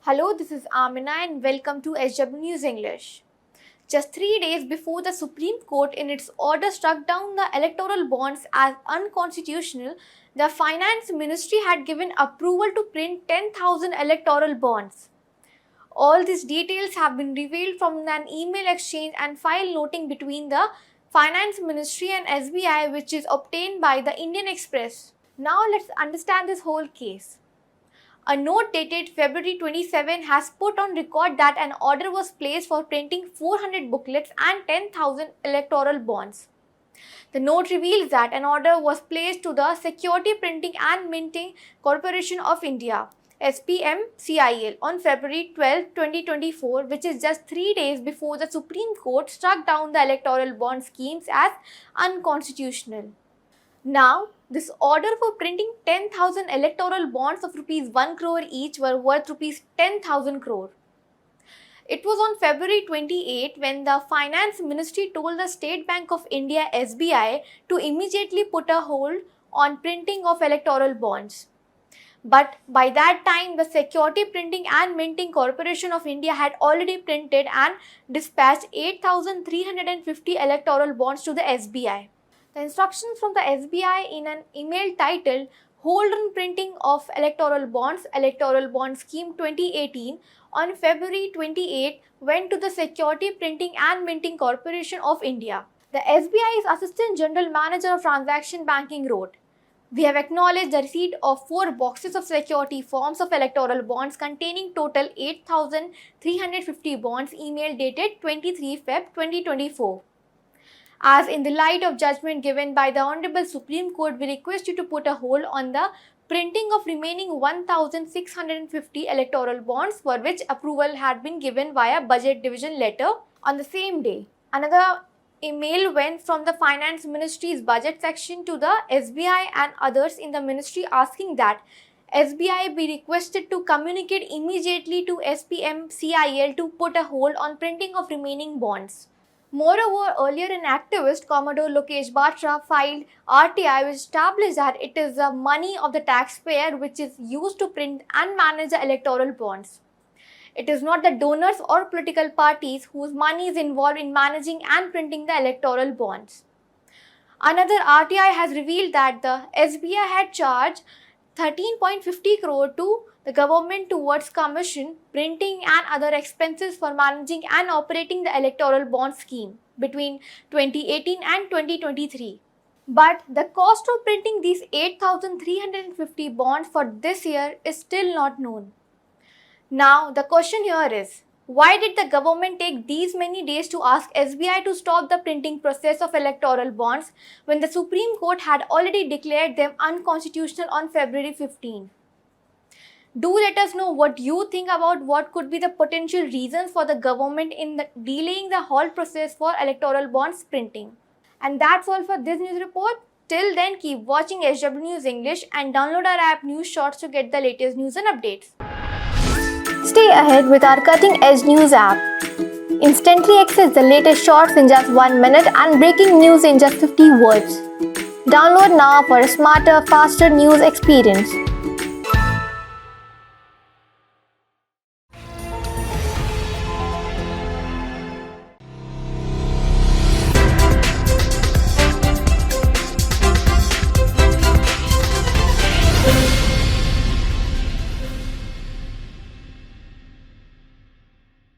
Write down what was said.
Hello, this is Amina and welcome to SW News English. Just 3 days before the Supreme Court in its order struck down the electoral bonds as unconstitutional, the Finance Ministry had given approval to print 10,000 electoral bonds. All these details have been revealed from an email exchange and file noting between the Finance Ministry and SBI, which is obtained by the Indian Express. Now let's understand this whole case. A note dated February 27 has put on record that an order was placed for printing 400 booklets and 10,000 electoral bonds. The note reveals that an order was placed to the Security Printing and Minting Corporation of India (SPMCIL) on February 12, 2024, which is just 3 days before the Supreme Court struck down the electoral bond schemes as unconstitutional. Now, this order for printing 10,000 electoral bonds of rupees 1 crore each were worth rupees 10,000 crore. It was on February 28 when the Finance Ministry told the State Bank of India (SBI) to immediately put a hold on printing of electoral bonds. But by that time, the Security Printing and Minting Corporation of India had already printed and dispatched 8,350 electoral bonds to the SBI. The instructions from the SBI in an email titled Hold on Printing of Electoral Bonds, Electoral Bond Scheme 2018 on February 28 went to the Security Printing and Minting Corporation of India. The SBI's Assistant General Manager of Transaction Banking wrote, "We have acknowledged the receipt of 4 boxes of security forms of electoral bonds containing total 8,350 bonds, email dated 23 Feb 2024. As in the light of judgment given by the Honorable Supreme Court, we request you to put a hold on the printing of remaining 1,650 electoral bonds for which approval had been given via budget division letter." On the same day, another email went from the Finance Ministry's budget section to the SBI and others in the ministry asking that SBI be requested to communicate immediately to SPMCIL to put a hold on printing of remaining bonds. Moreover, earlier an activist, Commodore Lokesh Batra, filed RTI which established that it is the money of the taxpayer which is used to print and manage the electoral bonds. It is not the donors or political parties whose money is involved in managing and printing the electoral bonds. Another RTI has revealed that the SBI had charged 13.50 crore to the government towards commission, printing and other expenses for managing and operating the electoral bond scheme between 2018 and 2023. But the cost of printing these 8,350 bonds for this year is still not known. Now, the question here is, why did the government take these many days to ask SBI to stop the printing process of electoral bonds when the Supreme Court had already declared them unconstitutional on February 15? Do let us know what you think about what could be the potential reasons for the government in delaying the whole process for electoral bonds printing. And that's all for this news report. Till then, keep watching SW News English and download our app News Shorts to get the latest news and updates. Stay ahead with our cutting-edge news app. Instantly access the latest shorts in just 1 minute and breaking news in just 50 words. Download now for a smarter, faster news experience.